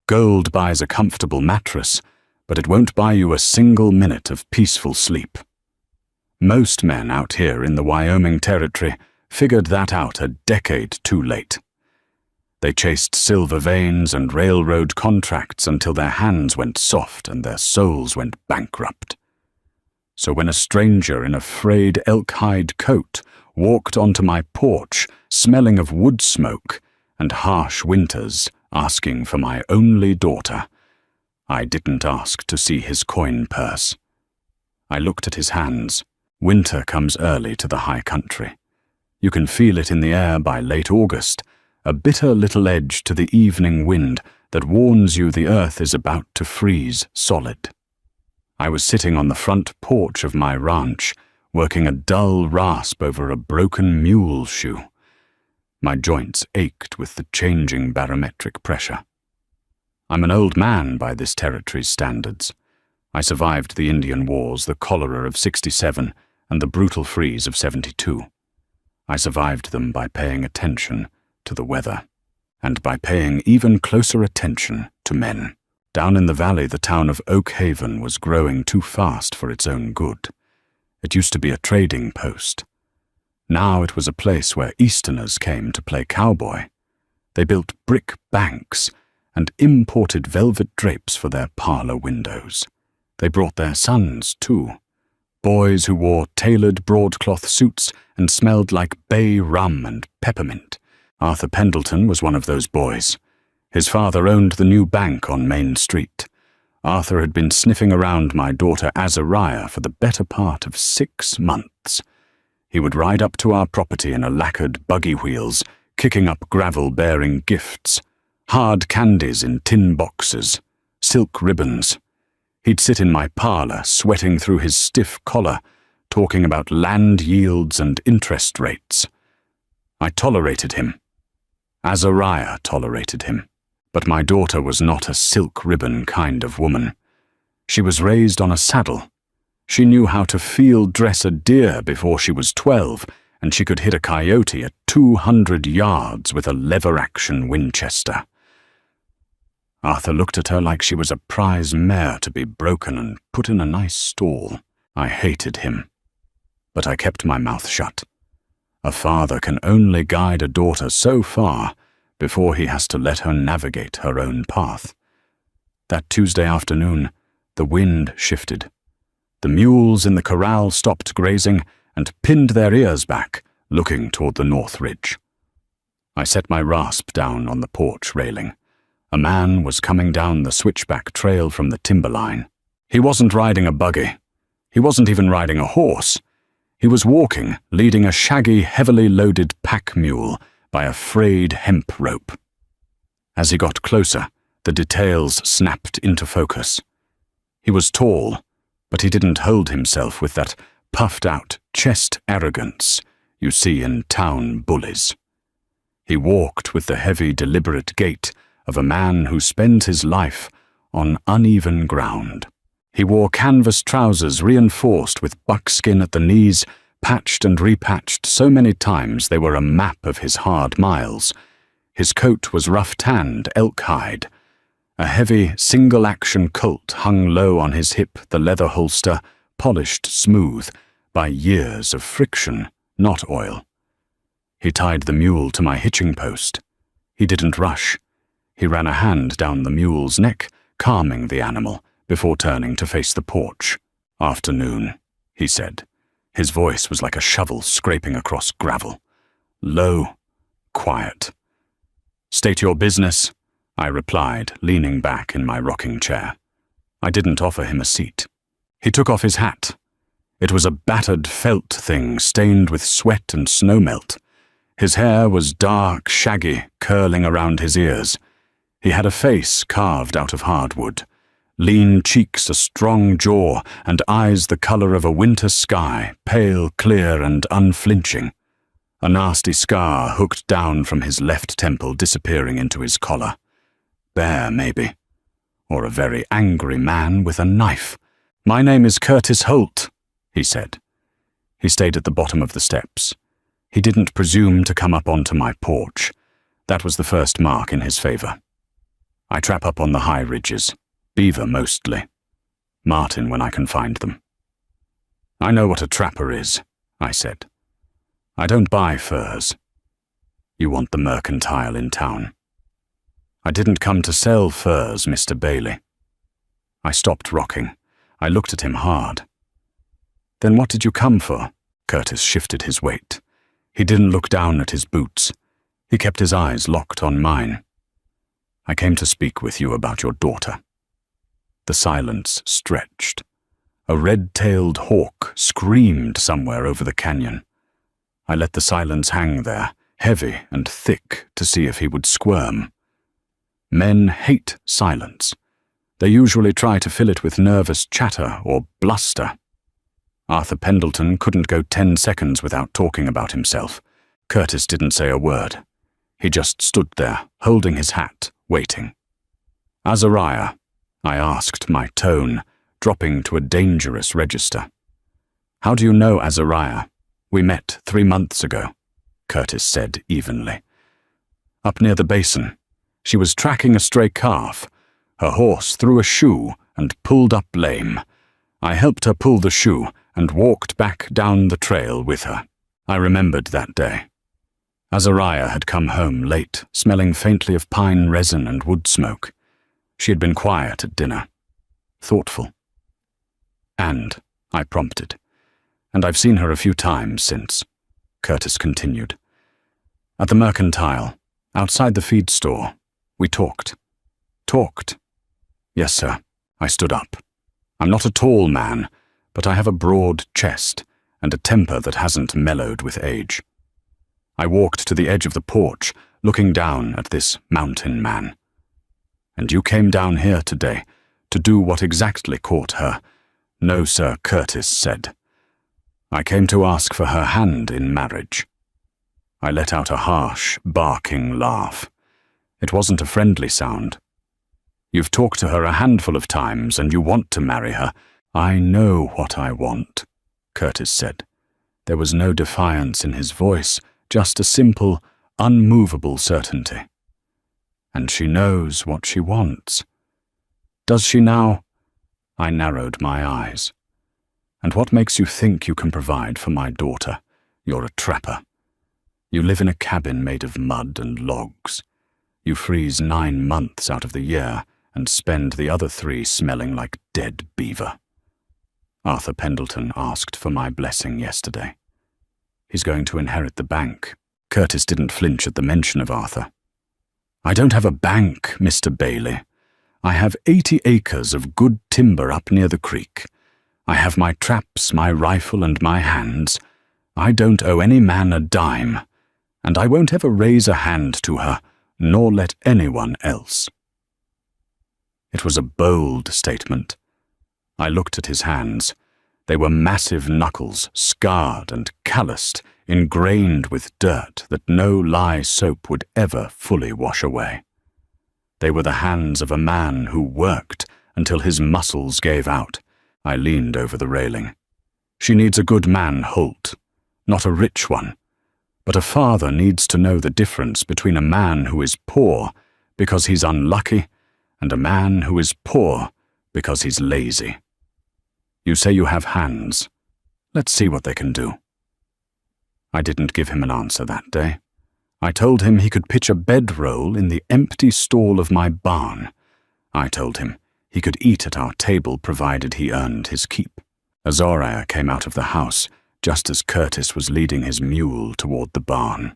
Gold buys a comfortable mattress, but it won't buy you a single minute of peaceful sleep. Most men out here in the Wyoming Territory figured that out a decade too late. They chased silver veins and railroad contracts until their hands went soft and their souls went bankrupt. So when a stranger in a frayed elk-hide coat walked onto my porch, smelling of wood smoke and harsh winters, asking for my only daughter, I didn't ask to see his coin purse. I looked at his hands. Winter comes early to the high country. You can feel it in the air by late August, a bitter little edge to the evening wind that warns you the earth is about to freeze solid. I was sitting on the front porch of my ranch, working a dull rasp over a broken mule shoe. My joints ached with the changing barometric pressure. I'm an old man by this territory's standards. I survived the Indian Wars, the cholera of '67, and the brutal freeze of '72. I survived them by paying attention to the weather, and by paying even closer attention to men. Down in the valley, the town of Oak Haven was growing too fast for its own good. It used to be a trading post. Now it was a place where Easterners came to play cowboy. They built brick banks and imported velvet drapes for their parlor windows. They brought their sons, too. Boys who wore tailored broadcloth suits and smelled like bay rum and peppermint. Arthur Pendleton was one of those boys. His father owned the new bank on Main Street. Arthur had been sniffing around my daughter Azariah for the better part of 6 months. He would ride up to our property in a lacquered buggy wheels, kicking up gravel bearing gifts, hard candies in tin boxes, silk ribbons. He'd sit in my parlor, sweating through his stiff collar, talking about land yields and interest rates. I tolerated him. Azariah tolerated him. But my daughter was not a silk ribbon kind of woman. She was raised on a saddle. She knew how to field dress a deer before she was 12, and she could hit a coyote at 200 yards with a lever-action Winchester. Arthur looked at her like she was a prize mare to be broken and put in a nice stall. I hated him. But I kept my mouth shut. A father can only guide a daughter so far before he has to let her navigate her own path. That Tuesday afternoon, the wind shifted. The mules in the corral stopped grazing and pinned their ears back, looking toward the north ridge. I set my rasp down on the porch railing. A man was coming down the switchback trail from the timberline. He wasn't riding a buggy. He wasn't even riding a horse. He was walking, leading a shaggy, heavily loaded pack mule by a frayed hemp rope. As he got closer, the details snapped into focus. He was tall, but he didn't hold himself with that puffed-out chest arrogance you see in town bullies. He walked with the heavy, deliberate gait of a man who spends his life on uneven ground. He wore canvas trousers reinforced with buckskin at the knees, patched and repatched so many times they were a map of his hard miles. His coat was rough-tanned elk hide. A heavy, single-action Colt hung low on his hip, the leather holster polished smooth by years of friction, not oil. He tied the mule to my hitching post. He didn't rush. He ran a hand down the mule's neck, calming the animal, before turning to face the porch. "Afternoon," he said. His voice was like a shovel scraping across gravel. Low, quiet. "State your business," I replied, leaning back in my rocking chair. I didn't offer him a seat. He took off his hat. It was a battered felt thing stained with sweat and snowmelt. His hair was dark, shaggy, curling around his ears. He had a face carved out of hardwood. Lean cheeks, a strong jaw, and eyes the color of a winter sky, pale, clear, and unflinching. A nasty scar hooked down from his left temple, disappearing into his collar. Bear, maybe. Or a very angry man with a knife. "My name is Curtis Holt," he said. He stayed at the bottom of the steps. He didn't presume to come up onto my porch. That was the first mark in his favor. I trap up on the high ridges. Beaver mostly. Martin when I can find them. I know what a trapper is, I said. I don't buy furs. You want the mercantile in town. I didn't come to sell furs, Mr. Bailey. I stopped rocking. I looked at him hard. Then what did you come for? Curtis shifted his weight. He didn't look down at his boots. He kept his eyes locked on mine. I came to speak with you about your daughter. The silence stretched. A red-tailed hawk screamed somewhere over the canyon. I let the silence hang there, heavy and thick, to see if he would squirm. Men hate silence. They usually try to fill it with nervous chatter or bluster. Arthur Pendleton couldn't go 10 seconds without talking about himself. Curtis didn't say a word. He just stood there, holding his hat, waiting. Azariah, I asked, my tone dropping to a dangerous register. How do you know Azariah? We met 3 months ago, Curtis said evenly. Up near the basin. She was tracking a stray calf. Her horse threw a shoe and pulled up lame. I helped her pull the shoe and walked back down the trail with her. I remembered that day. Azariah had come home late, smelling faintly of pine resin and wood smoke. She had been quiet at dinner, thoughtful. And, I prompted, and I've seen her a few times since, Curtis continued. At the mercantile, outside the feed store, we talked. Talked. Yes, sir. I stood up. I'm not a tall man, but I have a broad chest and a temper that hasn't mellowed with age. I walked to the edge of the porch, looking down at this mountain man. And you came down here today to do what exactly caught her? No, sir, Curtis said. I came to ask for her hand in marriage. I let out a harsh, barking laugh. It wasn't a friendly sound. You've talked to her a handful of times and you want to marry her. I know what I want, Curtis said. There was no defiance in his voice, just a simple, unmovable certainty. And she knows what she wants. Does she now? I narrowed my eyes. And what makes you think you can provide for my daughter? You're a trapper. You live in a cabin made of mud and logs. You freeze 9 months out of the year and spend the other 3 smelling like dead beaver. Arthur Pendleton asked for my blessing yesterday. He's going to inherit the bank. Curtis didn't flinch at the mention of Arthur. I don't have a bank, Mr. Bailey. I have 80 acres of good timber up near the creek. I have my traps, my rifle, and my hands. I don't owe any man a dime, and I won't ever raise a hand to her, nor let anyone else. It was a bold statement. I looked at his hands. They were massive knuckles, scarred and calloused, ingrained with dirt that no lye soap would ever fully wash away. They were the hands of a man who worked until his muscles gave out. I leaned over the railing. She needs a good man, Holt, not a rich one. But a father needs to know the difference between a man who is poor because he's unlucky and a man who is poor because he's lazy. You say you have hands. Let's see what they can do. I didn't give him an answer that day. I told him he could pitch a bedroll in the empty stall of my barn. I told him he could eat at our table provided he earned his keep. Azariah came out of the house just as Curtis was leading his mule toward the barn.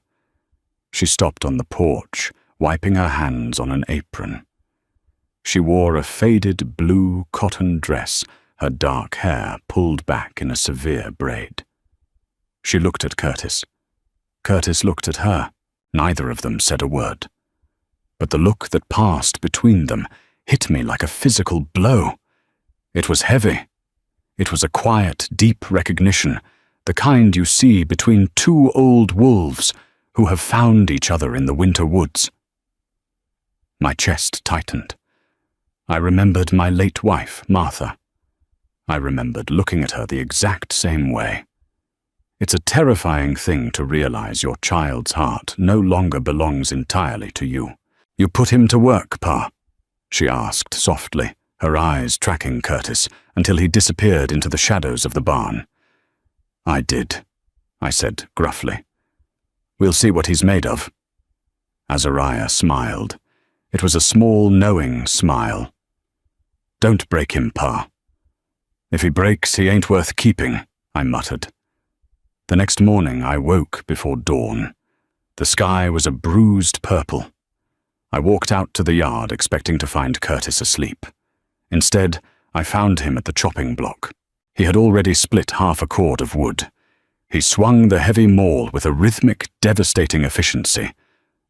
She stopped on the porch, wiping her hands on an apron. She wore a faded blue cotton dress, her dark hair pulled back in a severe braid. She looked at Curtis. Curtis looked at her. Neither of them said a word. But the look that passed between them hit me like a physical blow. It was heavy. It was a quiet, deep recognition, the kind you see between 2 old wolves who have found each other in the winter woods. My chest tightened. I remembered my late wife, Martha. I remembered looking at her the exact same way. It's a terrifying thing to realize your child's heart no longer belongs entirely to you. You put him to work, Pa. she asked softly, her eyes tracking Curtis until he disappeared into the shadows of the barn. I did, I said gruffly. We'll see what he's made of. Azariah smiled. It was a small, knowing smile. Don't break him, Pa. If he breaks, he ain't worth keeping, I muttered. The next morning I woke before dawn. The sky was a bruised purple. I walked out to the yard expecting to find Curtis asleep. Instead, I found him at the chopping block. He had already split half a cord of wood. He swung the heavy maul with a rhythmic, devastating efficiency.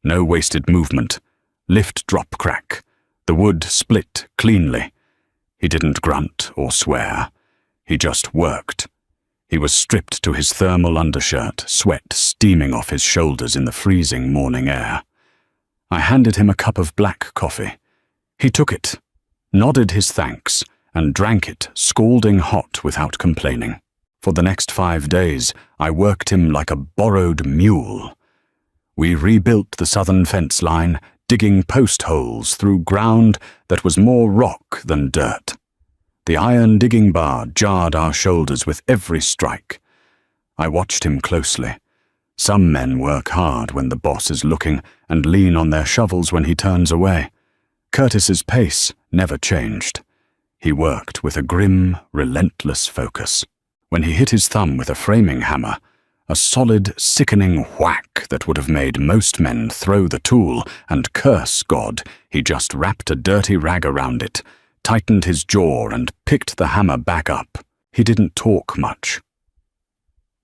No wasted movement. Lift, drop, crack. The wood split cleanly. He didn't grunt or swear. He just worked. He was stripped to his thermal undershirt, sweat steaming off his shoulders in the freezing morning air. I handed him a cup of black coffee. He took it, nodded his thanks, and drank it scalding hot without complaining. For the next 5 days, I worked him like a borrowed mule. We rebuilt the southern fence line, digging post holes through ground that was more rock than dirt. The iron digging bar jarred our shoulders with every strike. I watched him closely. Some men work hard when the boss is looking and lean on their shovels when he turns away. Curtis's pace never changed. He worked with a grim, relentless focus. When he hit his thumb with a framing hammer, a solid, sickening whack that would have made most men throw the tool and curse God, he just wrapped a dirty rag around it, tightened his jaw and picked the hammer back up. He didn't talk much.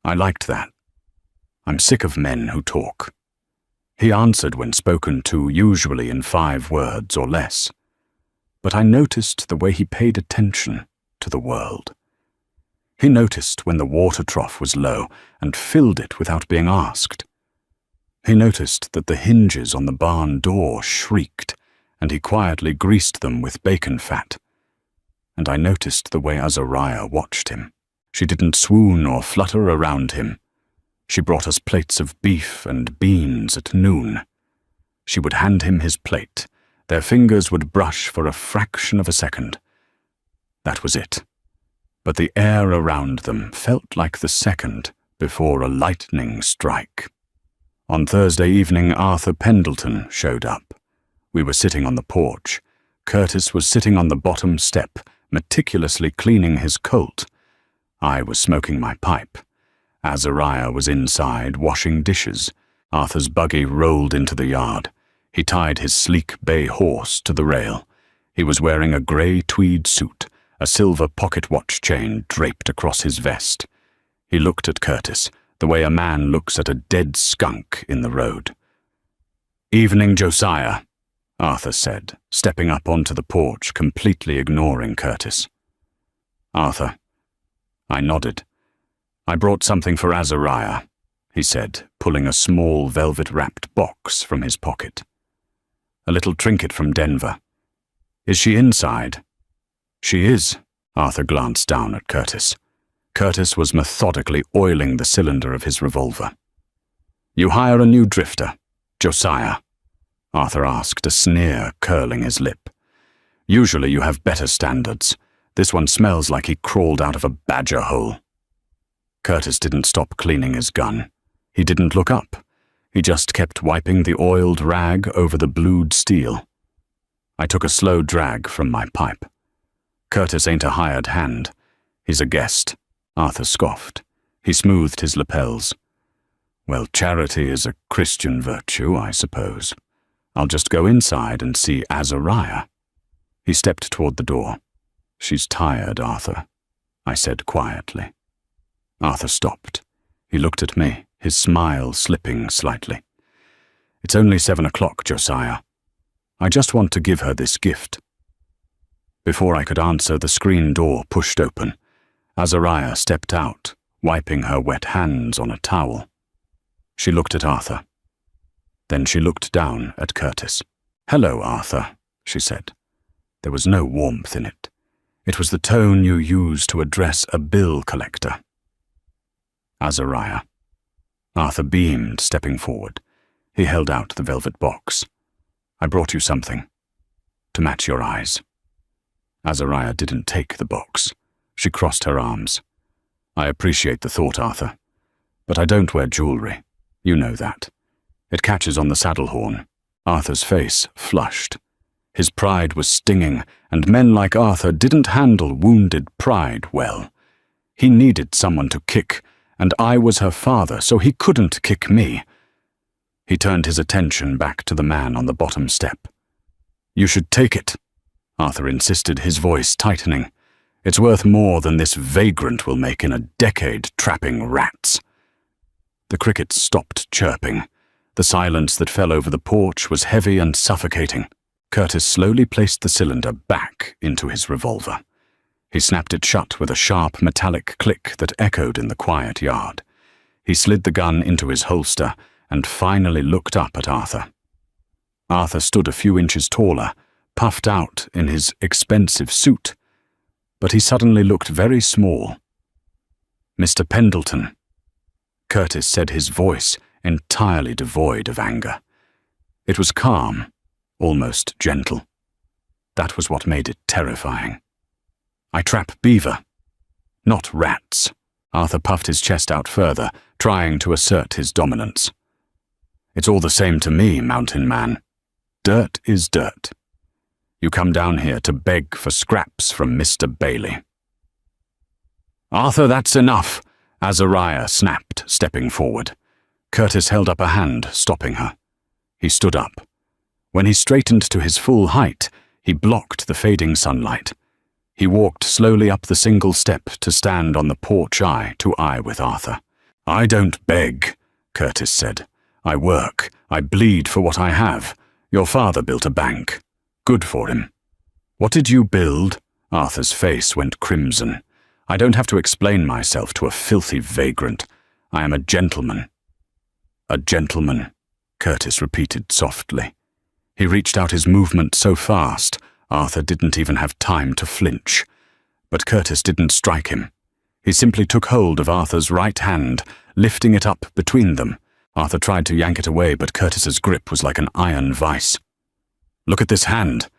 I liked that. I'm sick of men who talk. He answered when spoken to, usually in 5 words or less. But I noticed the way he paid attention to the world. He noticed when the water trough was low and filled it without being asked. He noticed that the hinges on the barn door shrieked, and he quietly greased them with bacon fat. And I noticed the way Azariah watched him. She didn't swoon or flutter around him. She brought us plates of beef and beans at noon. She would hand him his plate. Their fingers would brush for a fraction of a second. That was it. But the air around them felt like the second before a lightning strike. On Thursday evening, Arthur Pendleton showed up. We were sitting on the porch. Curtis was sitting on the bottom step, meticulously cleaning his colt. I was smoking my pipe. Azariah was inside, washing dishes. Arthur's buggy rolled into the yard. He tied his sleek bay horse to the rail. He was wearing a grey tweed suit, a silver pocket watch chain draped across his vest. He looked at Curtis, the way a man looks at a dead skunk in the road. "Evening, Josiah," Arthur said, stepping up onto the porch, completely ignoring Curtis. "Arthur." I nodded. "I brought something for Azariah," he said, pulling a small velvet-wrapped box from his pocket. "A little trinket from Denver. Is she inside?" "She is." Arthur glanced down at Curtis. Curtis was methodically oiling the cylinder of his revolver. "You hire a new drifter, Josiah?" Arthur asked, a sneer curling his lip. "Usually you have better standards. This one smells like he crawled out of a badger hole." Curtis didn't stop cleaning his gun. He didn't look up. He just kept wiping the oiled rag over the blued steel. I took a slow drag from my pipe. "Curtis ain't a hired hand. He's a guest," Arthur scoffed. He smoothed his lapels. "Well, charity is a Christian virtue, I suppose. I'll just go inside and see Azariah." He stepped toward the door. "She's tired, Arthur," I said quietly. Arthur stopped. He looked at me, his smile slipping slightly. "It's only 7 o'clock, Josiah. I just want to give her this gift." Before I could answer, the screen door pushed open. Azariah stepped out, wiping her wet hands on a towel. She looked at Arthur. Then she looked down at Curtis. "Hello, Arthur," she said. There was no warmth in it. It was the tone you use to address a bill collector. "Azariah." Arthur beamed, stepping forward. He held out the velvet box. "I brought you something." to match your eyes." Azariah didn't take the box. She crossed her arms. "I appreciate the thought, Arthur, but I don't wear jewelry. You know that. It catches on the saddle horn." Arthur's face flushed. His pride was stinging, and men like Arthur didn't handle wounded pride well. He needed someone to kick, and I was her father, so he couldn't kick me. He turned his attention back to the man on the bottom step. "You should take it," Arthur insisted, his voice tightening. "It's worth more than this vagrant will make in a decade trapping rats." The crickets stopped chirping. The silence that fell over the porch was heavy and suffocating. Curtis slowly placed the cylinder back into his revolver. He snapped it shut with a sharp metallic click that echoed in the quiet yard. He slid the gun into his holster and finally looked up at Arthur. Arthur stood a few inches taller, puffed out in his expensive suit, but he suddenly looked very small. "Mr. Pendleton," Curtis said, his voice entirely devoid of anger. It was calm, almost gentle. That was what made it terrifying. "I trap beaver, not rats." Arthur puffed his chest out further, trying to assert his dominance. "It's all the same to me, mountain man. Dirt is dirt. You come down here to beg for scraps from Mr. Bailey." "Arthur, that's enough," Azariah snapped, stepping forward. Curtis held up a hand, stopping her. He stood up. When he straightened to his full height, he blocked the fading sunlight. He walked slowly up the single step to stand on the porch eye to eye with Arthur. "I don't beg," Curtis said. "I work. I bleed for what I have. Your father built a bank. Good for him." "What did you build?" Arthur's face went crimson. "I don't have to explain myself to a filthy vagrant. I am a gentleman." "A gentleman," Curtis repeated softly. He reached out his movement so fast, Arthur didn't even have time to flinch. But Curtis didn't strike him. He simply took hold of Arthur's right hand, lifting it up between them. Arthur tried to yank it away, but Curtis's grip was like an iron vice. "Look at this hand,"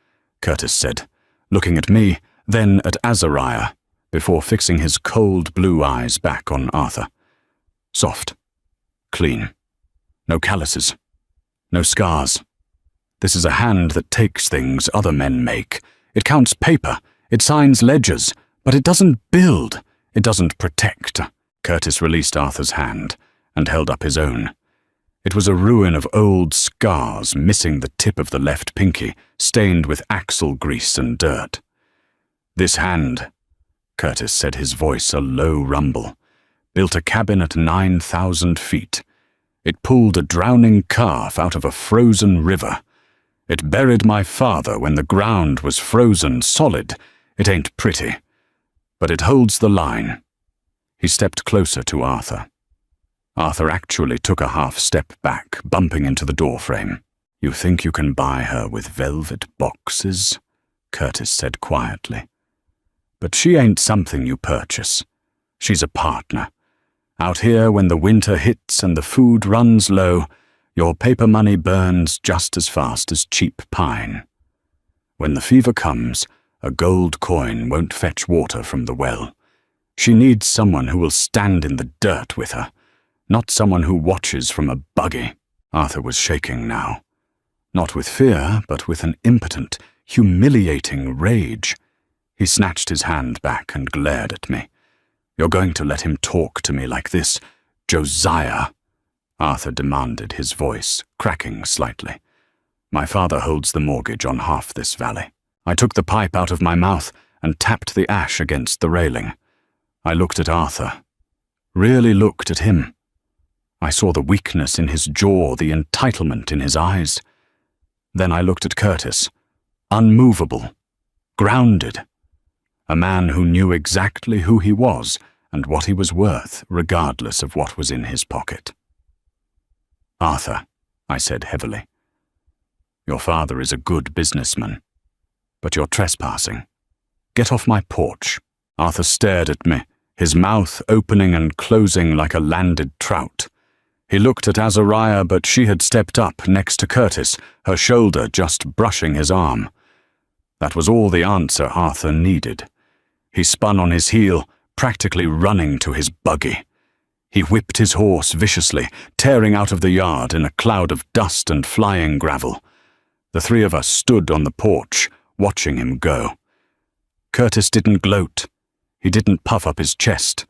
Curtis said, looking at me, then at Azariah, before fixing his cold blue eyes back on Arthur. "Soft. Clean. No calluses. No scars. This is a hand that takes things other men make. It counts paper. It signs ledgers. But it doesn't build. It doesn't protect." Curtis released Arthur's hand and held up his own. It was a ruin of old scars, missing the tip of the left pinky, stained with axle grease and dirt. "This hand," Curtis said, his voice a low rumble, "built a cabin at 9,000 feet. It pulled a drowning calf out of a frozen river. It buried my father when the ground was frozen solid. It ain't pretty, but it holds the line." He stepped closer to Arthur. Arthur actually took a half step back, bumping into the doorframe. "You think you can buy her with velvet boxes?" Curtis said quietly. "But she ain't something you purchase. She's a partner. Out here, when the winter hits and the food runs low, your paper money burns just as fast as cheap pine. When the fever comes, a gold coin won't fetch water from the well. She needs someone who will stand in the dirt with her, not someone who watches from a buggy." Arthur was shaking now. Not with fear, but with an impotent, humiliating rage. He snatched his hand back and glared at me. "You're going to let him talk to me like this, Josiah?" Arthur demanded, his voice cracking slightly. "My father holds the mortgage on half this valley." I took the pipe out of my mouth and tapped the ash against the railing. I looked at Arthur. Really looked at him. I saw the weakness in his jaw, the entitlement in his eyes. Then I looked at Curtis. Unmovable. Grounded. A man who knew exactly who he was and what he was worth, regardless of what was in his pocket. "Arthur," I said heavily, "your father is a good businessman, but you're trespassing. Get off my porch." Arthur stared at me, his mouth opening and closing like a landed trout. He looked at Azariah, but she had stepped up next to Curtis, her shoulder just brushing his arm. That was all the answer Arthur needed. He spun on his heel, practically running to his buggy. He whipped his horse viciously, tearing out of the yard in a cloud of dust and flying gravel. The three of us stood on the porch, watching him go. Curtis didn't gloat. He didn't puff up his chest.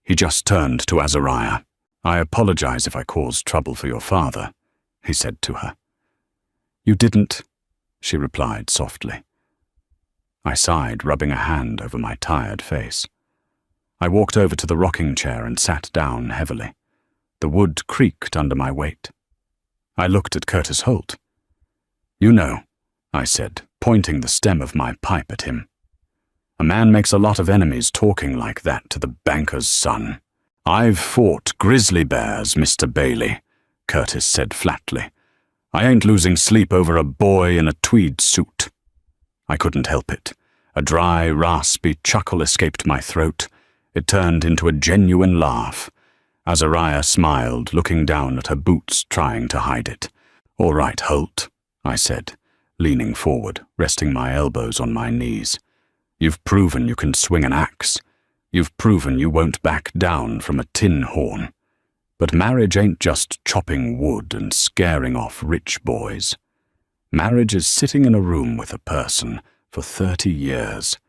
He just turned to Azariah. "I apologize if I caused trouble for your father," he said to her. "You didn't," she replied softly. I sighed, rubbing a hand over my tired face. I walked over to the rocking chair and sat down heavily. The wood creaked under my weight. I looked at Curtis Holt. "You know," I said, pointing the stem of my pipe at him. "A man makes a lot of enemies talking like that to the banker's son." "I've fought grizzly bears, Mr. Bailey," Curtis said flatly. "I ain't losing sleep over a boy in a tweed suit." I couldn't help it. A dry, raspy chuckle escaped my throat. It turned into a genuine laugh. Azariah smiled, looking down at her boots, trying to hide it. "All right, Holt," I said, leaning forward, resting my elbows on my knees. "You've proven you can swing an axe. You've proven you won't back down from a tin horn. But marriage ain't just chopping wood and scaring off rich boys. Marriage is sitting in a room with a person for 30 years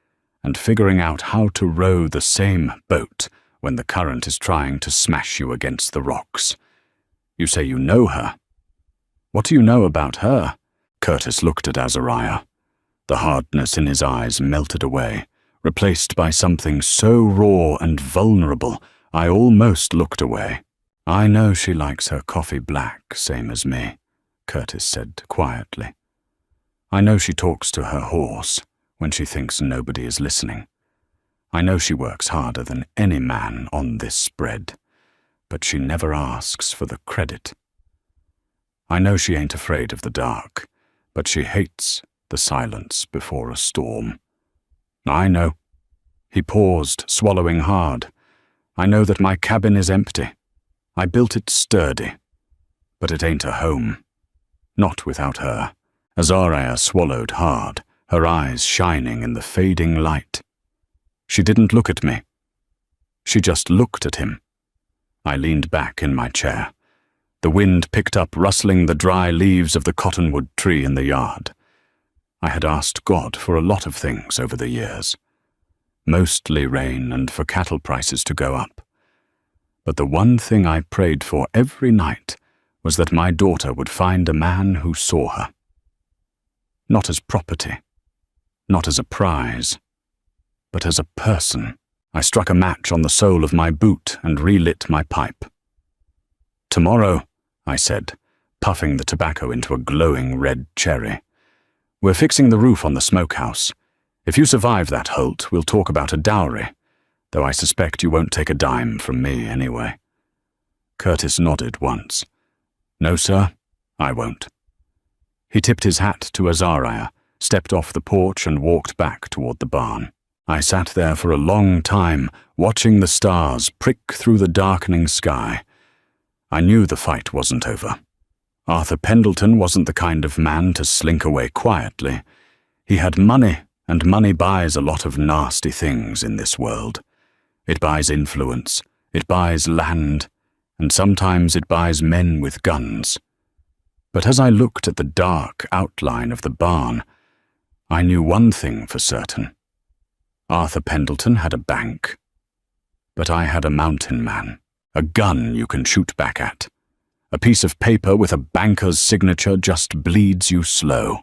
and figuring out how to row the same boat when the current is trying to smash you against the rocks. You say you know her. What do you know about her?" Curtis looked at Azariah. The hardness in his eyes melted away, replaced by something so raw and vulnerable I almost looked away. "I know she likes her coffee black, same as me," Curtis said quietly. "I know she talks to her horse when she thinks nobody is listening. I know she works harder than any man on this spread, but she never asks for the credit. I know she ain't afraid of the dark, but she hates the silence before a storm. I know." He paused, swallowing hard. "I know that my cabin is empty. I built it sturdy, but it ain't a home. Not without her." Azariah swallowed hard, her eyes shining in the fading light. She didn't look at me. She just looked at him. I leaned back in my chair. The wind picked up, rustling the dry leaves of the cottonwood tree in the yard. I had asked God for a lot of things over the years. Mostly rain and for cattle prices to go up. But the one thing I prayed for every night was that my daughter would find a man who saw her. Not as property, not as a prize, but as a person. I struck a match on the sole of my boot and relit my pipe. "Tomorrow," I said, puffing the tobacco into a glowing red cherry, "we're fixing the roof on the smokehouse. If you survive that, Holt, we'll talk about a dowry, though I suspect you won't take a dime from me anyway." Curtis nodded once. "No, sir, I won't." He tipped his hat to Azariah, stepped off the porch and walked back toward the barn. I sat there for a long time, watching the stars prick through the darkening sky. I knew the fight wasn't over. Arthur Pendleton wasn't the kind of man to slink away quietly. He had money, and money buys a lot of nasty things in this world. It buys influence, it buys land, and sometimes it buys men with guns. But as I looked at the dark outline of the barn, I knew one thing for certain. Arthur Pendleton had a bank, but I had a mountain man, a gun you can shoot back at. A piece of paper with a banker's signature just bleeds you slow.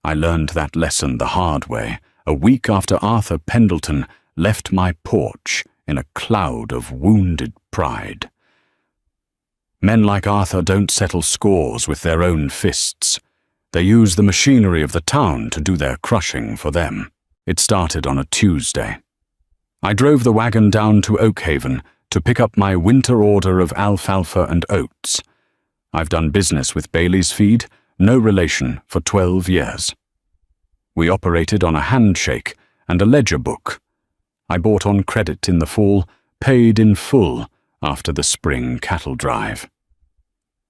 I learned that lesson the hard way, a week after Arthur Pendleton left my porch in a cloud of wounded pride. Men like Arthur don't settle scores with their own fists. They use the machinery of the town to do their crushing for them. It started on a Tuesday. I drove the wagon down to Oakhaven to pick up my winter order of alfalfa and oats. I've done business with Bailey's Feed, no relation, for 12 years. We operated on a handshake and a ledger book. I bought on credit in the fall, paid in full after the spring cattle drive.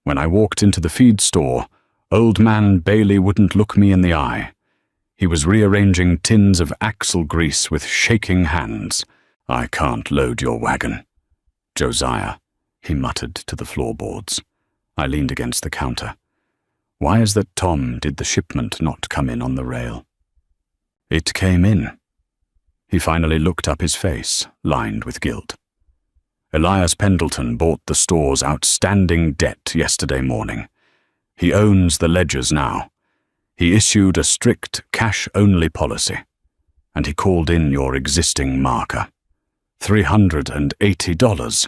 When I walked into the feed store, old man Bailey wouldn't look me in the eye. He was rearranging tins of axle grease with shaking hands. "I can't load your wagon." "Josiah," he muttered to the floorboards. I leaned against the counter. Why is that Tom did the shipment not come in on the rail? It came in. He finally looked up, his face lined with guilt. Elias Pendleton bought the store's outstanding debt yesterday morning. He owns the ledgers now. He issued a strict cash-only policy, and he called in your existing marker. $380,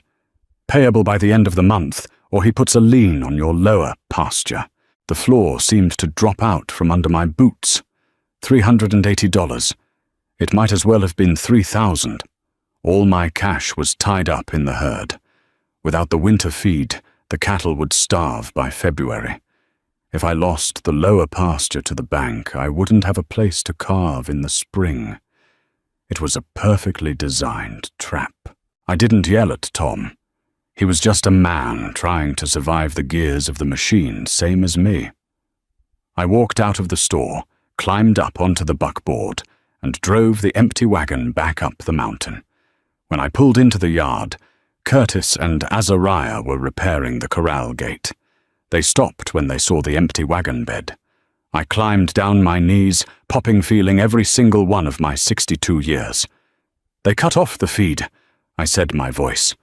payable by the end of the month, or he puts a lien on your lower pasture. The floor seemed to drop out from under my boots. $380. It might as well have been $3,000. All my cash was tied up in the herd. Without the winter feed, the cattle would starve by February. If I lost the lower pasture to the bank, I wouldn't have a place to calve in the spring. It was a perfectly designed trap. I didn't yell at Tom. He was just a man trying to survive the gears of the machine, same as me. I walked out of the store, climbed up onto the buckboard, and drove the empty wagon back up the mountain. When I pulled into the yard, Curtis and Azariah were repairing the corral gate. They stopped when they saw the empty wagon bed. I climbed down my knees, popping feeling every single one of my 62 years. "They cut off the feed," I said, my voice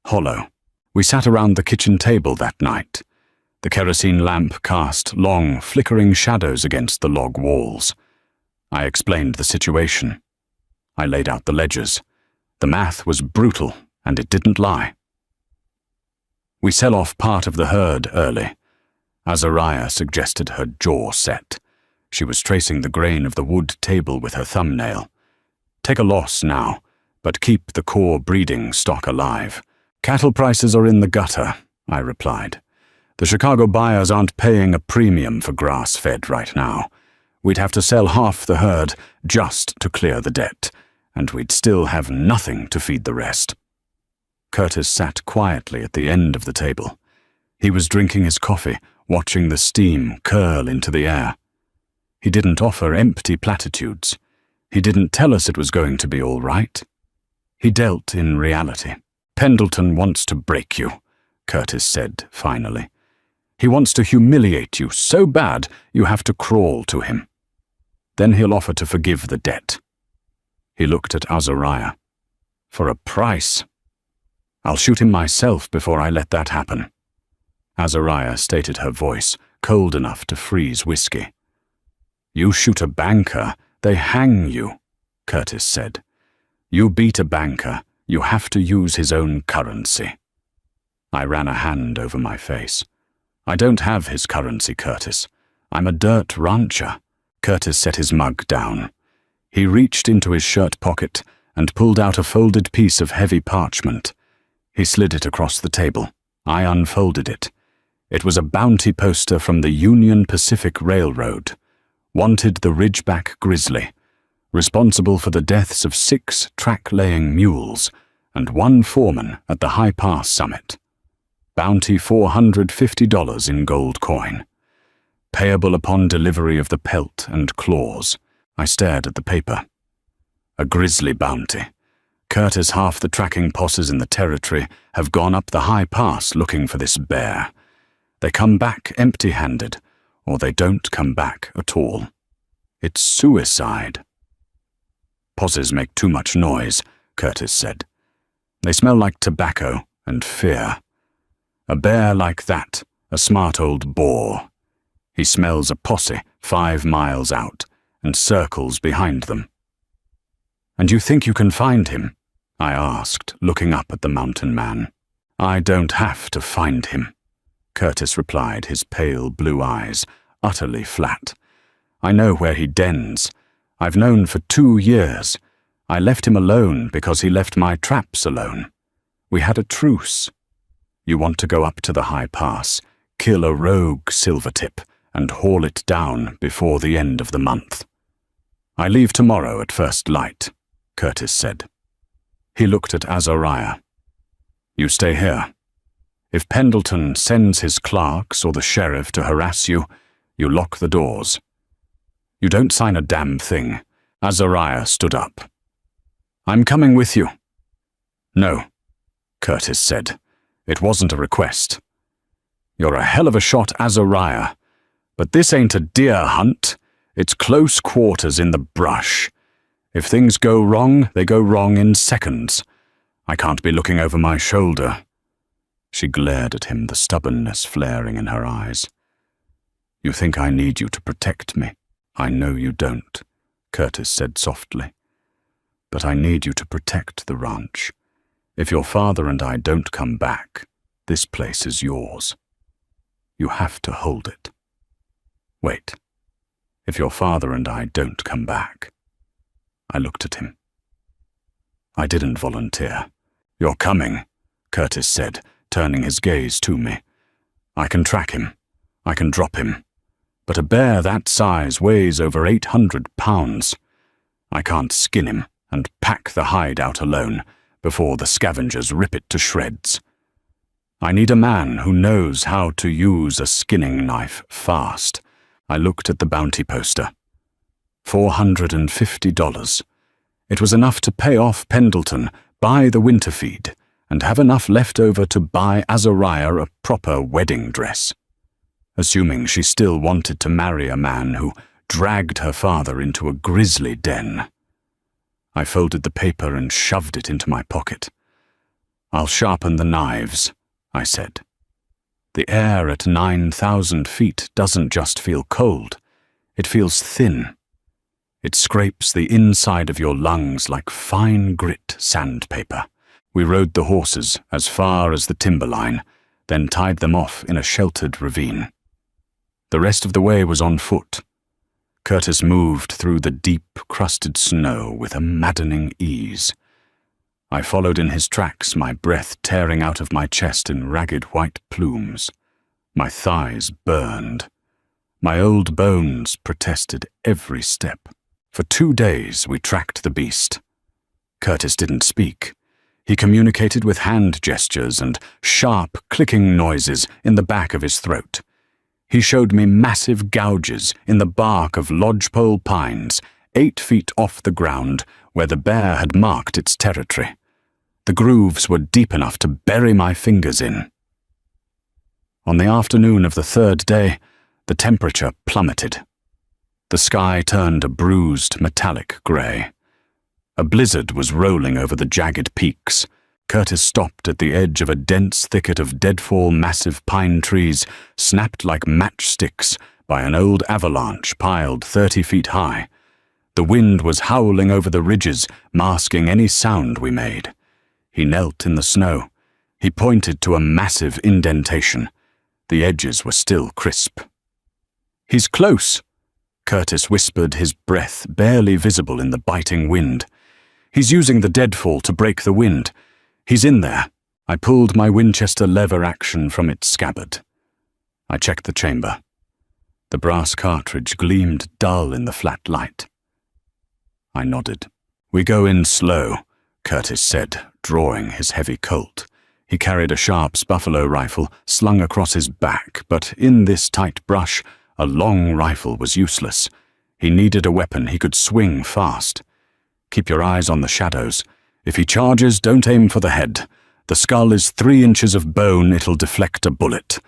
hollow. We sat around the kitchen table that night. The kerosene lamp cast long, flickering shadows against the log walls. I explained the situation. I laid out the ledgers. The math was brutal, and it didn't lie. "We sell off part of the herd early." Azariah suggested, her jaw set. She was tracing the grain of the wood table with her thumbnail. "Take a loss now, but keep the core breeding stock alive." "Cattle prices are in the gutter," I replied. "The Chicago buyers aren't paying a premium for grass-fed right now. We'd have to sell half the herd just to clear the debt, and we'd still have nothing to feed the rest." Curtis sat quietly at the end of the table. He was drinking his coffee, watching the steam curl into the air. He didn't offer empty platitudes. He didn't tell us it was going to be all right. He dealt in reality. "Pendleton wants to break you," Curtis said finally. "He wants to humiliate you so bad you have to crawl to him. Then he'll offer to forgive the debt." He looked at Azariah. "For a price. I'll shoot him myself before I let that happen." Azariah stated, her voice cold enough to freeze whiskey. "You shoot a banker, they hang you," Curtis said. "You beat a banker, you have to use his own currency." I ran a hand over my face. "I don't have his currency, Curtis. I'm a dirt rancher." Curtis set his mug down. He reached into his shirt pocket and pulled out a folded piece of heavy parchment. He slid it across the table. I unfolded it. It was a bounty poster from the Union Pacific Railroad. Wanted the Ridgeback Grizzly, responsible for the deaths of 6 track-laying mules and 1 foreman at the High Pass Summit. Bounty $450 in gold coin. Payable upon delivery of the pelt and claws. I stared at the paper. A grizzly bounty. Curtis, half the tracking posses in the territory have gone up the High Pass looking for this bear. They come back empty-handed, or they don't come back at all. It's suicide. "Posses make too much noise," Curtis said. "They smell like tobacco and fear. A bear like that, a smart old boar. He smells a posse 5 miles out and circles behind them." "And you think you can find him?" I asked, looking up at the mountain man. "I don't have to find him," Curtis replied, his pale blue eyes utterly flat. "I know where he dens. I've known for 2 years. I left him alone because he left my traps alone. We had a truce. You want to go up to the High Pass, kill a rogue silvertip, and haul it down before the end of the month." "I leave tomorrow at first light," Curtis said. He looked at Azariah. "You stay here. If Pendleton sends his clerks or the sheriff to harass you, you lock the doors. You don't sign a damn thing. Azariah stood up. I'm coming with you. No, Curtis said. It wasn't a request. You're a hell of a shot, Azariah, but this ain't a deer hunt. It's close quarters in the brush. If things go wrong, they go wrong in seconds. I can't be looking over my shoulder. She glared at him, the stubbornness flaring in her eyes. You think I need you to protect me? I know you don't, Curtis said softly. But I need you to protect the ranch. If your father and I don't come back, this place is yours. You have to hold it. Wait. If your father and I don't come back. I looked at him. I didn't volunteer. You're coming, Curtis said, turning his gaze to me. I can track him. I can drop him. But a bear that size weighs over 800 pounds. I can't skin him and pack the hide out alone before the scavengers rip it to shreds. I need a man who knows how to use a skinning knife fast. I looked at the bounty poster. $450. It was enough to pay off Pendleton, buy the winter feed, and have enough left over to buy Azariah a proper wedding dress. Assuming she still wanted to marry a man who dragged her father into a grisly den. I folded the paper and shoved it into my pocket. I'll sharpen the knives, I said. The air at 9,000 feet doesn't just feel cold, it feels thin. It scrapes the inside of your lungs like fine grit sandpaper. We rode the horses as far as the timberline, then tied them off in a sheltered ravine. The rest of the way was on foot. Curtis moved through the deep, crusted snow with a maddening ease. I followed in his tracks, my breath tearing out of my chest in ragged white plumes. My thighs burned. My old bones protested every step. For 2 days we tracked the beast. Curtis didn't speak. He communicated with hand gestures and sharp, clicking noises in the back of his throat. He showed me massive gouges in the bark of lodgepole pines, 8 feet off the ground where the bear had marked its territory. The grooves were deep enough to bury my fingers in. On the afternoon of the 3rd day, the temperature plummeted. The sky turned a bruised, metallic grey. A blizzard was rolling over the jagged peaks. Curtis stopped at the edge of a dense thicket of deadfall massive pine trees, snapped like matchsticks by an old avalanche piled 30 feet high. The wind was howling over the ridges, masking any sound we made. He knelt in the snow. He pointed to a massive indentation. The edges were still crisp. "He's close," Curtis whispered, his breath barely visible in the biting wind. "He's using the deadfall to break the wind. He's in there." I pulled my Winchester lever action from its scabbard. I checked the chamber. The brass cartridge gleamed dull in the flat light. I nodded. "We go in slow," Curtis said, drawing his heavy Colt. He carried a Sharps buffalo rifle slung across his back, but in this tight brush, a long rifle was useless. He needed a weapon he could swing fast. "Keep your eyes on the shadows. If he charges, don't aim for the head. The skull is 3 inches of bone, it'll deflect a bullet.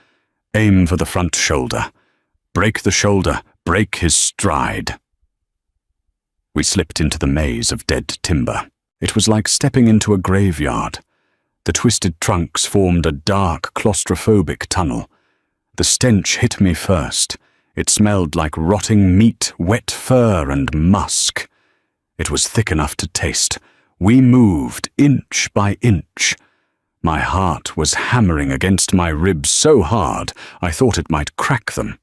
Aim for the front shoulder. Break the shoulder, break his stride." We slipped into the maze of dead timber. It was like stepping into a graveyard. The twisted trunks formed a dark, claustrophobic tunnel. The stench hit me first. It smelled like rotting meat, wet fur, and musk. It was thick enough to taste. We moved inch by inch. My heart was hammering against my ribs so hard I thought it might crack them.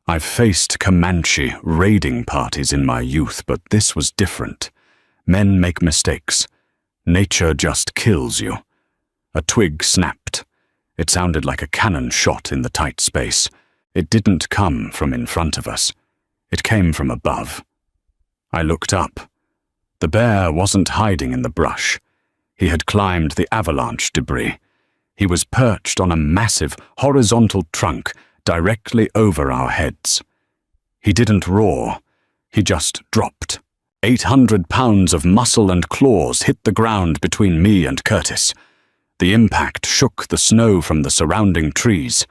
I've faced Comanche raiding parties in my youth, but this was different. Men make mistakes. Nature just kills you. A twig snapped. It sounded like a cannon shot in the tight space. It didn't come from in front of us. It came from above. I looked up. The bear wasn't hiding in the brush. He had climbed the avalanche debris. He was perched on a massive, horizontal trunk directly over our heads. He didn't roar. He just dropped. 800 pounds of muscle and claws hit the ground between me and Curtis. The impact shook the snow from the surrounding trees.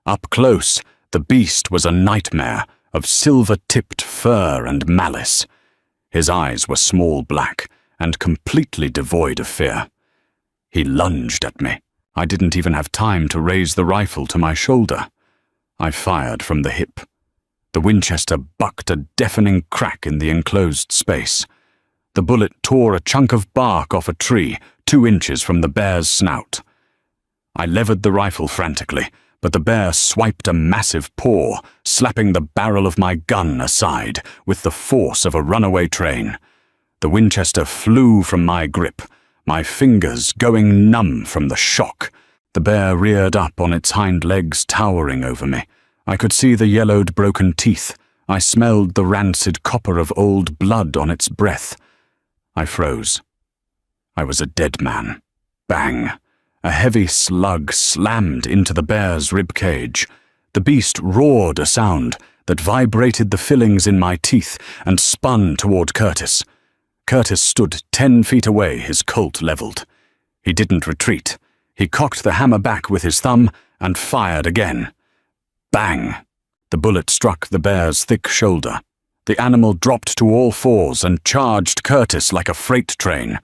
Up close, the beast was a nightmare of silver-tipped fur and malice. His eyes were small black and completely devoid of fear. He lunged at me. I didn't even have time to raise the rifle to my shoulder. I fired from the hip. The Winchester bucked a deafening crack in the enclosed space. The bullet tore a chunk of bark off a tree 2 inches from the bear's snout. I levered the rifle frantically, but the bear swiped a massive paw, slapping the barrel of my gun aside with the force of a runaway train. The Winchester flew from my grip, my fingers going numb from the shock. The bear reared up on its hind legs, towering over me. I could see the yellowed, broken teeth. I smelled the rancid copper of old blood on its breath. I froze. I was a dead man. Bang! A heavy slug slammed into the bear's ribcage. The beast roared a sound that vibrated the fillings in my teeth and spun toward Curtis. Curtis stood 10 feet away, his Colt leveled. He didn't retreat. He cocked the hammer back with his thumb and fired again. Bang! The bullet struck the bear's thick shoulder. The animal dropped to all fours and charged Curtis like a freight train.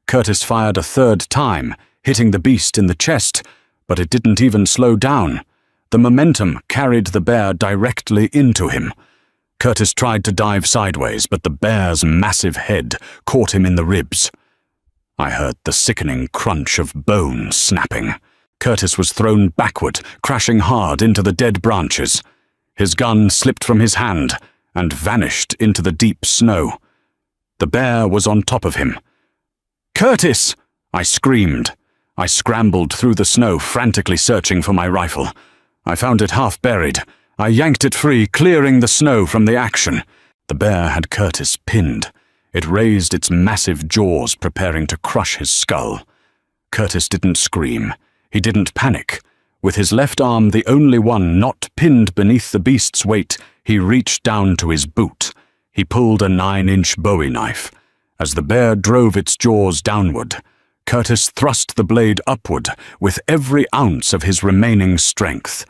Curtis fired a 3rd time, hitting the beast in the chest, but it didn't even slow down. The momentum carried the bear directly into him. Curtis tried to dive sideways, but the bear's massive head caught him in the ribs. I heard the sickening crunch of bone snapping. Curtis was thrown backward, crashing hard into the dead branches. His gun slipped from his hand and vanished into the deep snow. The bear was on top of him. "Curtis!" I screamed. I scrambled through the snow, frantically searching for my rifle. I found it half buried. I yanked it free, clearing the snow from the action. The bear had Curtis pinned. It raised its massive jaws, preparing to crush his skull. Curtis didn't scream. He didn't panic. With his left arm, the only one not pinned beneath the beast's weight, he reached down to his boot. He pulled a 9-inch Bowie knife. As the bear drove its jaws downward, Curtis thrust the blade upward with every ounce of his remaining strength.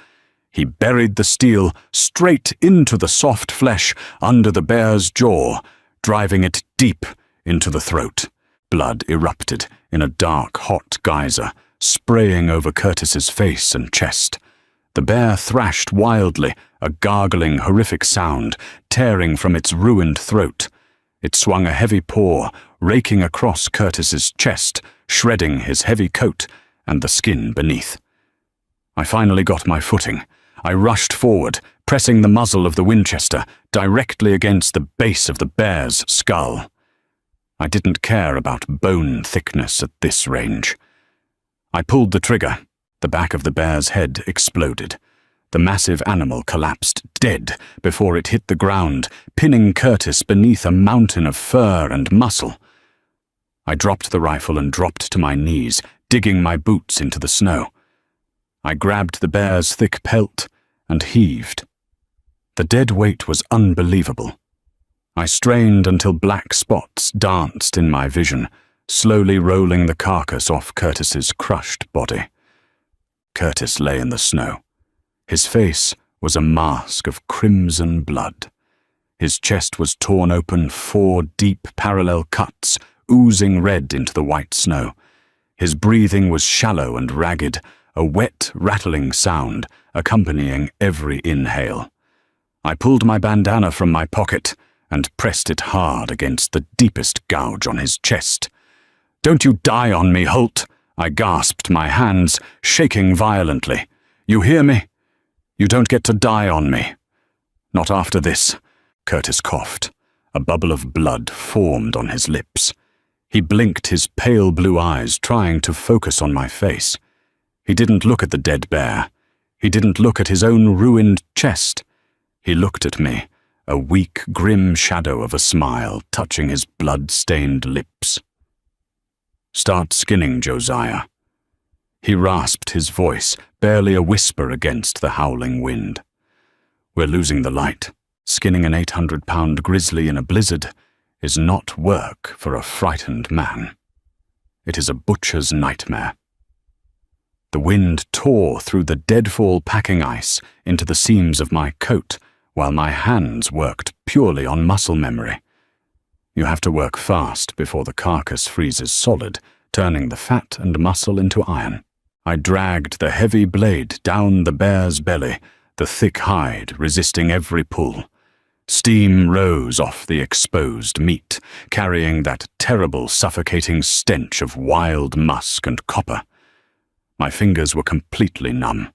He buried the steel straight into the soft flesh under the bear's jaw, driving it deep into the throat. Blood erupted in a dark, hot geyser, spraying over Curtis's face and chest. The bear thrashed wildly, a gargling, horrific sound tearing from its ruined throat. It swung a heavy paw, raking across Curtis's chest, shredding his heavy coat and the skin beneath. I finally got my footing. I rushed forward, pressing the muzzle of the Winchester directly against the base of the bear's skull. I didn't care about bone thickness at this range. I pulled the trigger. The back of the bear's head exploded. The massive animal collapsed dead before it hit the ground, pinning Curtis beneath a mountain of fur and muscle. I dropped the rifle and dropped to my knees, digging my boots into the snow. I grabbed the bear's thick pelt and heaved. The dead weight was unbelievable. I strained until black spots danced in my vision, slowly rolling the carcass off Curtis's crushed body. Curtis lay in the snow. His face was a mask of crimson blood. His chest was torn open, 4 deep parallel cuts, oozing red into the white snow. His breathing was shallow and ragged, a wet, rattling sound accompanying every inhale. I pulled my bandana from my pocket and pressed it hard against the deepest gouge on his chest. "Don't you die on me, Holt!" I gasped, my hands shaking violently. "You hear me? You don't get to die on me." "Not after this," Curtis coughed. A bubble of blood formed on his lips. He blinked his pale blue eyes, trying to focus on my face. He didn't look at the dead bear. He didn't look at his own ruined chest. He looked at me, a weak, grim shadow of a smile touching his blood-stained lips. "Start skinning, Josiah." He rasped his voice, barely a whisper against the howling wind. "We're losing the light. Skinning an 800-pound grizzly in a blizzard is not work for a frightened man. It is a butcher's nightmare. The wind tore through the deadfall packing ice into the seams of my coat, while my hands worked purely on muscle memory. You have to work fast before the carcass freezes solid, turning the fat and muscle into iron. I dragged the heavy blade down the bear's belly, the thick hide resisting every pull. Steam rose off the exposed meat, carrying that terrible suffocating stench of wild musk and copper. My fingers were completely numb.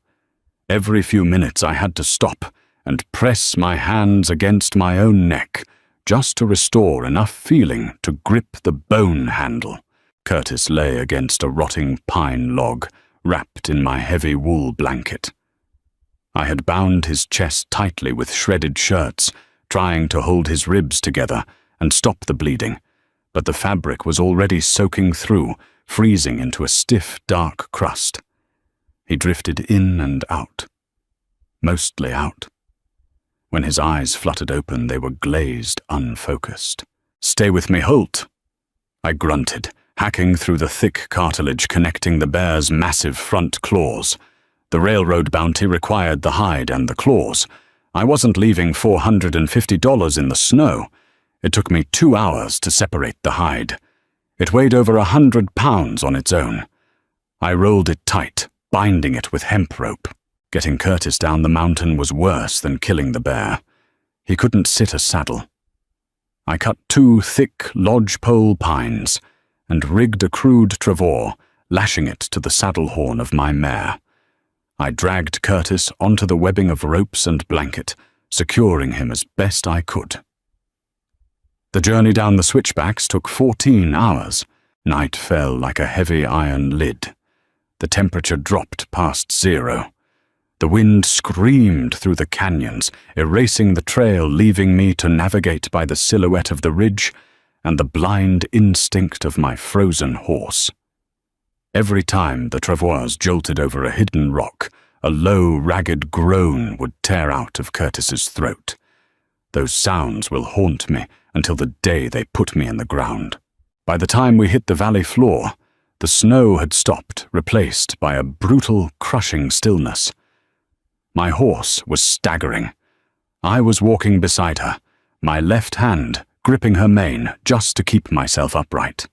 Every few minutes I had to stop and press my hands against my own neck, just to restore enough feeling to grip the bone handle. Curtis lay against a rotting pine log, wrapped in my heavy wool blanket. I had bound his chest tightly with shredded shirts, trying to hold his ribs together and stop the bleeding, but the fabric was already soaking through, freezing into a stiff, dark crust. He drifted in and out, mostly out. When his eyes fluttered open, they were glazed, unfocused. "Stay with me, Holt," I grunted, hacking through the thick cartilage connecting the bear's massive front claws. The railroad bounty required the hide and the claws. I wasn't leaving $450 in the snow. It took me 2 hours to separate the hide. It weighed over 100 pounds on its own. I rolled it tight, binding it with hemp rope. Getting Curtis down the mountain was worse than killing the bear. He couldn't sit a saddle. I cut 2 thick lodgepole pines and rigged a crude travois, lashing it to the saddle horn of my mare. I dragged Curtis onto the webbing of ropes and blanket, securing him as best I could. The journey down the switchbacks took 14 hours. Night fell like a heavy iron lid. The temperature dropped past 0. The wind screamed through the canyons, erasing the trail, leaving me to navigate by the silhouette of the ridge and the blind instinct of my frozen horse. Every time the travois jolted over a hidden rock, a low, ragged groan would tear out of Curtis's throat. Those sounds will haunt me until the day they put me in the ground. By the time we hit the valley floor, the snow had stopped, replaced by a brutal, crushing stillness. My horse was staggering. I was walking beside her, my left hand gripping her mane just to keep myself upright.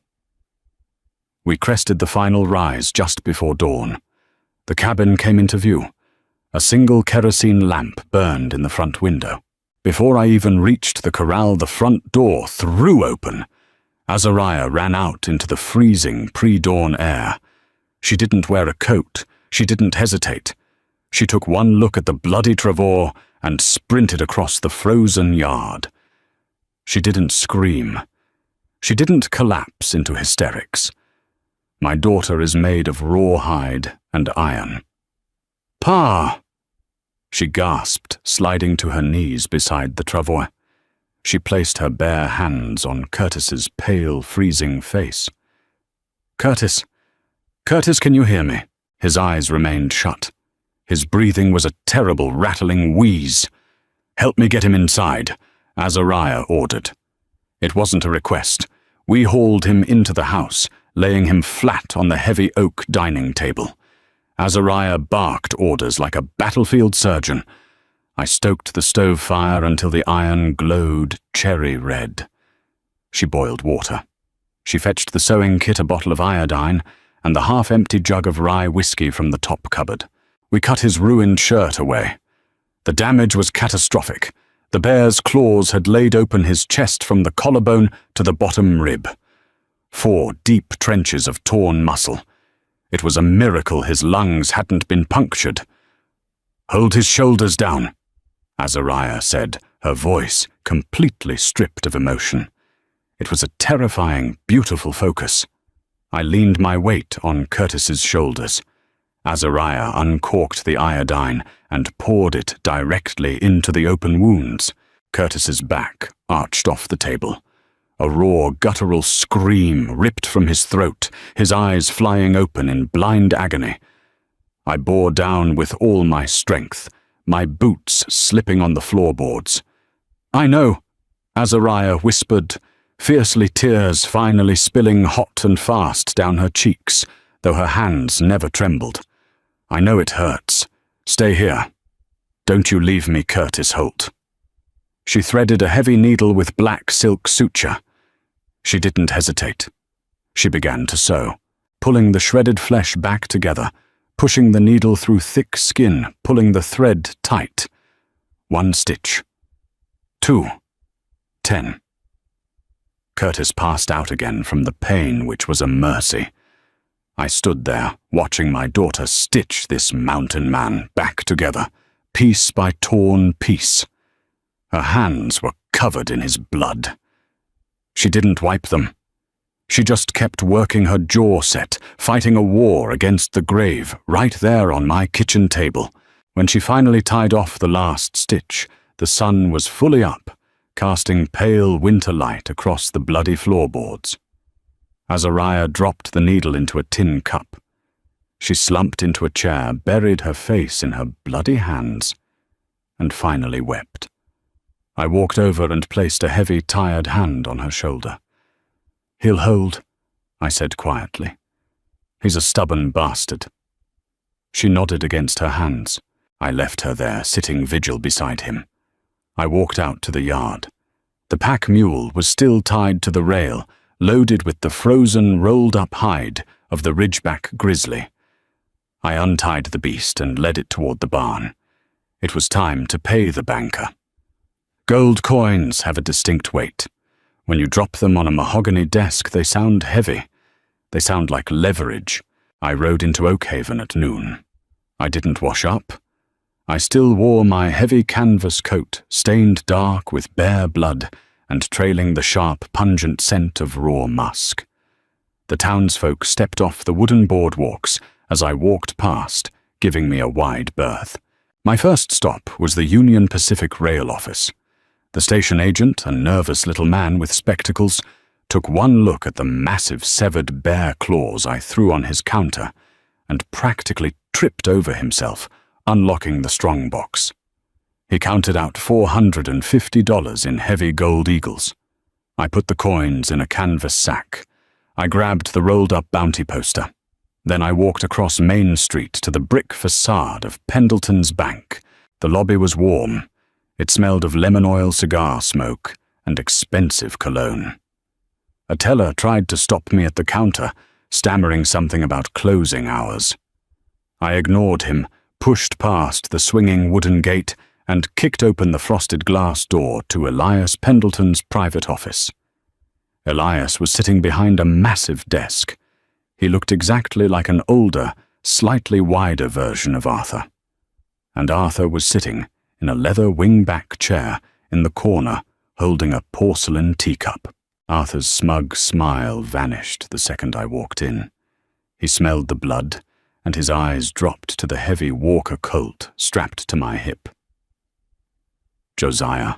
We crested the final rise just before dawn. The cabin came into view. A single kerosene lamp burned in the front window. Before I even reached the corral, the front door threw open. Azariah ran out into the freezing pre-dawn air. She didn't wear a coat. She didn't hesitate. She took one look at the bloody travois and sprinted across the frozen yard. She didn't scream. She didn't collapse into hysterics. My daughter is made of rawhide and iron. "Pa!" She gasped, sliding to her knees beside the travois. She placed her bare hands on Curtis's pale, freezing face. Curtis, can you hear me?" His eyes remained shut. His breathing was a terrible, rattling wheeze. "Help me get him inside," Azariah ordered. It wasn't a request. We hauled him into the house, laying him flat on the heavy oak dining table. Azariah barked orders like a battlefield surgeon. I stoked the stove fire until the iron glowed cherry red. She boiled water. She fetched the sewing kit, a bottle of iodine, and the half-empty jug of rye whiskey from the top cupboard. We cut his ruined shirt away. The damage was catastrophic. The bear's claws had laid open his chest from the collarbone to the bottom rib. 4 deep trenches of torn muscle. It was a miracle his lungs hadn't been punctured. "Hold his shoulders down," Azariah said, her voice completely stripped of emotion. It was a terrifying, beautiful focus. I leaned my weight on Curtis's shoulders. Azariah uncorked the iodine and poured it directly into the open wounds. Curtis's back arched off the table. A raw, guttural scream ripped from his throat, his eyes flying open in blind agony. I bore down with all my strength, my boots slipping on the floorboards. "I know," Azariah whispered, fiercely, tears finally spilling hot and fast down her cheeks, though her hands never trembled. "I know it hurts. Stay here. Don't you leave me, Curtis Holt." She threaded a heavy needle with black silk suture. She didn't hesitate. She began to sew, pulling the shredded flesh back together, pushing the needle through thick skin, pulling the thread tight. 1 stitch. 2. 10. Curtis passed out again from the pain which was a mercy. I stood there, watching my daughter stitch this mountain man back together, piece by torn piece. Her hands were covered in his blood. She didn't wipe them. She just kept working her jaw set, fighting a war against the grave, right there on my kitchen table. When she finally tied off the last stitch, the sun was fully up, casting pale winter light across the bloody floorboards. Azariah dropped the needle into a tin cup. She slumped into a chair, buried her face in her bloody hands, and finally wept. I walked over and placed a heavy, tired hand on her shoulder. "He'll hold," I said quietly. "He's a stubborn bastard." She nodded against her hands. I left her there, sitting vigil beside him. I walked out to the yard. The pack mule was still tied to the rail, loaded with the frozen, rolled-up hide of the ridgeback grizzly. I untied the beast and led it toward the barn. It was time to pay the banker. Gold coins have a distinct weight. When you drop them on a mahogany desk, they sound heavy. They sound like leverage. I rode into Oak Haven at noon. I didn't wash up. I still wore my heavy canvas coat, stained dark with bear blood and trailing the sharp, pungent scent of raw musk. The townsfolk stepped off the wooden boardwalks as I walked past, giving me a wide berth. My first stop was the Union Pacific Rail office. The station agent, a nervous little man with spectacles, took one look at the massive severed bear claws I threw on his counter and practically tripped over himself, unlocking the strongbox. He counted out $450 in heavy gold eagles. I put the coins in a canvas sack. I grabbed the rolled-up bounty poster. Then I walked across Main Street to the brick facade of Pendleton's Bank. The lobby was warm. It smelled of lemon oil cigar smoke and expensive cologne. A teller tried to stop me at the counter, stammering something about closing hours. I ignored him, pushed past the swinging wooden gate, and kicked open the frosted glass door to Elias Pendleton's private office. Elias was sitting behind a massive desk. He looked exactly like an older, slightly wider version of Arthur. And Arthur was sitting in a leather wing-back chair in the corner, holding a porcelain teacup. Arthur's smug smile vanished the second I walked in. He smelled the blood, and his eyes dropped to the heavy Walker Colt strapped to my hip. "Josiah,"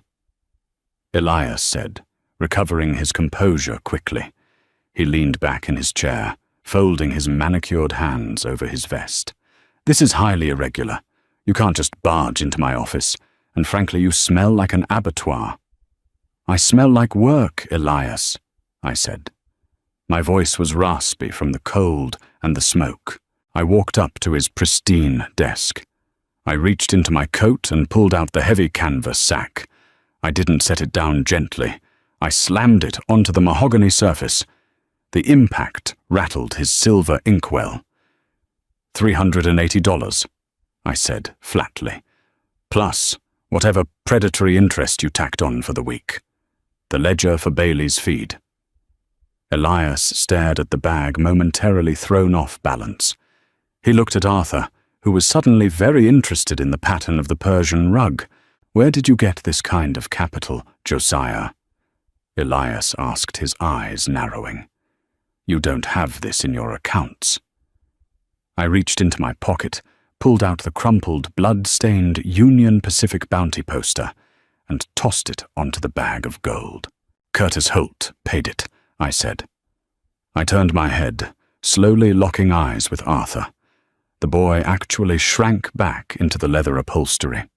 Elias said, recovering his composure quickly. He leaned back in his chair, folding his manicured hands over his vest. "This is highly irregular. You can't just barge into my office, and frankly, you smell like an abattoir." "I smell like work, Elias," I said. My voice was raspy from the cold and the smoke. I walked up to his pristine desk. I reached into my coat and pulled out the heavy canvas sack. I didn't set it down gently. I slammed it onto the mahogany surface. The impact rattled his silver inkwell. $380, I said flatly, plus whatever predatory interest you tacked on for the week. The ledger for Bailey's feed. Elias stared at the bag, momentarily thrown off balance. He looked at Arthur, who was suddenly very interested in the pattern of the Persian rug. "Where did you get this kind of capital, Josiah?" Elias asked, his eyes narrowing. "You don't have this in your accounts." I reached into my pocket, pulled out the crumpled, blood-stained Union Pacific bounty poster, and tossed it onto the bag of gold. "Curtis Holt paid it," I said. I turned my head, slowly locking eyes with Arthur. The boy actually shrank back into the leather upholstery.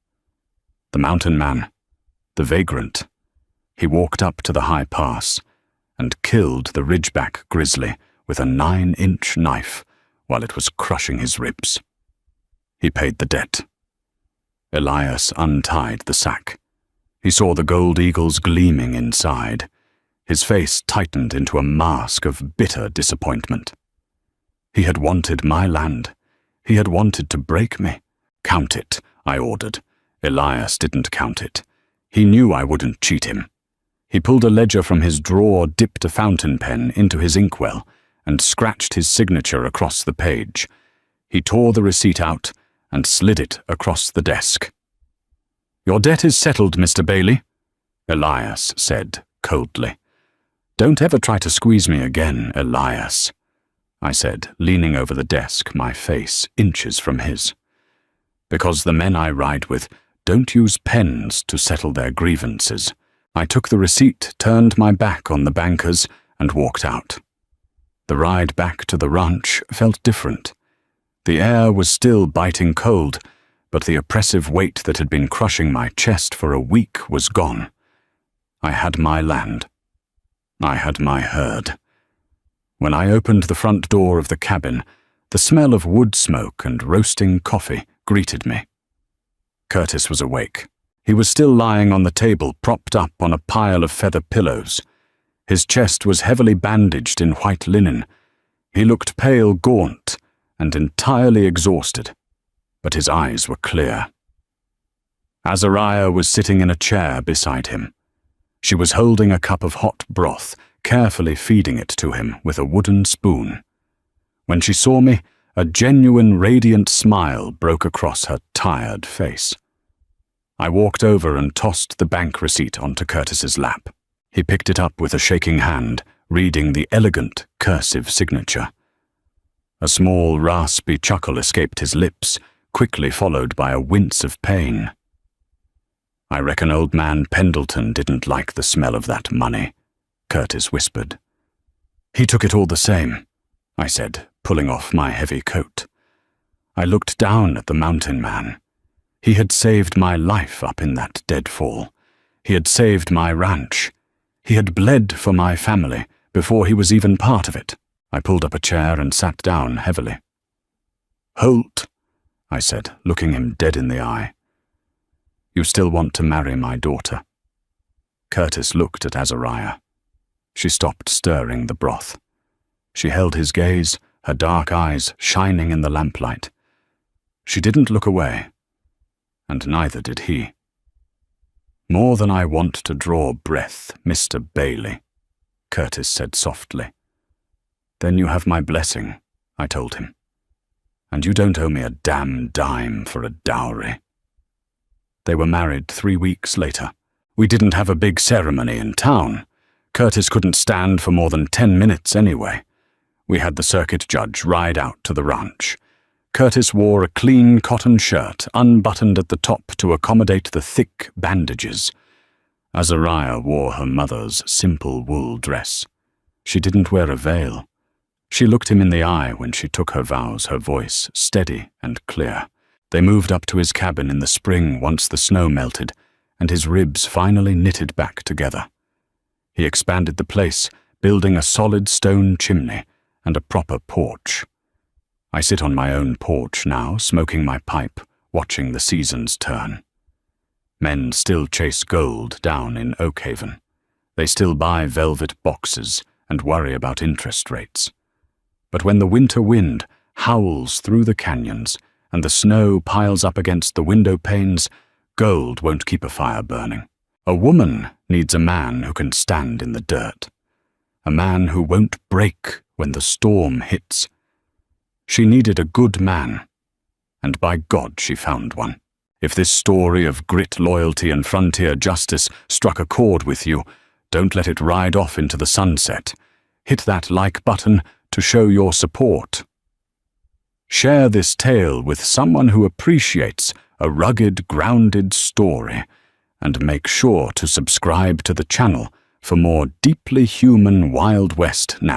The mountain man, the vagrant, He walked up to the high pass and killed the ridgeback grizzly with a 9-inch knife while it was crushing his ribs. He paid the debt. Elias untied the sack. He saw the gold eagles gleaming inside. His face tightened into a mask of bitter disappointment. He had wanted my land. He had wanted to break me. "Count it," I ordered. Elias didn't count it. He knew I wouldn't cheat him. He pulled a ledger from his drawer, dipped a fountain pen into his inkwell, and scratched his signature across the page. He tore the receipt out and slid it across the desk. "Your debt is settled, Mr. Bailey," Elias said coldly. "Don't ever try to squeeze me again, Elias," I said, leaning over the desk, my face inches from his. "Because the men I ride with don't use pens to settle their grievances." I took the receipt, turned my back on the bankers, and walked out. The ride back to the ranch felt different. The air was still biting cold, but the oppressive weight that had been crushing my chest for a week was gone. I had my land. I had my herd. When I opened the front door of the cabin, the smell of wood smoke and roasting coffee greeted me. Curtis was awake. He was still lying on the table, propped up on a pile of feather pillows. His chest was heavily bandaged in white linen. He looked pale, gaunt, and entirely exhausted, but his eyes were clear. Azariah was sitting in a chair beside him. She was holding a cup of hot broth, carefully feeding it to him with a wooden spoon. When she saw me, a genuine, radiant smile broke across her tired face. I walked over and tossed the bank receipt onto Curtis's lap. He picked it up with a shaking hand, reading the elegant, cursive signature. A small, raspy chuckle escaped his lips, quickly followed by a wince of pain. "I reckon old man Pendleton didn't like the smell of that money," Curtis whispered. "He took it all the same," I said, pulling off my heavy coat. I looked down at the mountain man. He had saved my life up in that deadfall. He had saved my ranch. He had bled for my family before he was even part of it. I pulled up a chair and sat down heavily. "Holt," I said, looking him dead in the eye, "you still want to marry my daughter?" Curtis looked at Azariah. She stopped stirring the broth. She held his gaze, her dark eyes shining in the lamplight. She didn't look away, and neither did he. "More than I want to draw breath, Mr. Bailey," Curtis said softly. "Then you have my blessing," I told him. "And you don't owe me a damn dime for a dowry." They were married 3 weeks later. We didn't have a big ceremony in town. Curtis couldn't stand for more than 10 minutes anyway. We had the circuit judge ride out to the ranch. Curtis wore a clean cotton shirt, unbuttoned at the top to accommodate the thick bandages. Azariah wore her mother's simple wool dress. She didn't wear a veil. She looked him in the eye when she took her vows, her voice steady and clear. They moved up to his cabin in the spring once the snow melted, and his ribs finally knitted back together. He expanded the place, building a solid stone chimney and a proper porch. I sit on my own porch now, smoking my pipe, watching the seasons turn. Men still chase gold down in Oakhaven. They still buy velvet boxes and worry about interest rates. But when the winter wind howls through the canyons and the snow piles up against the window panes, gold won't keep a fire burning. A woman needs a man who can stand in the dirt. A man who won't break when the storm hits. She needed a good man, and by God she found one. If this story of grit, loyalty, and frontier justice struck a chord with you, don't let it ride off into the sunset. Hit that like button to show your support. Share this tale with someone who appreciates a rugged, grounded story, and make sure to subscribe to the channel for more deeply human Wild West narratives.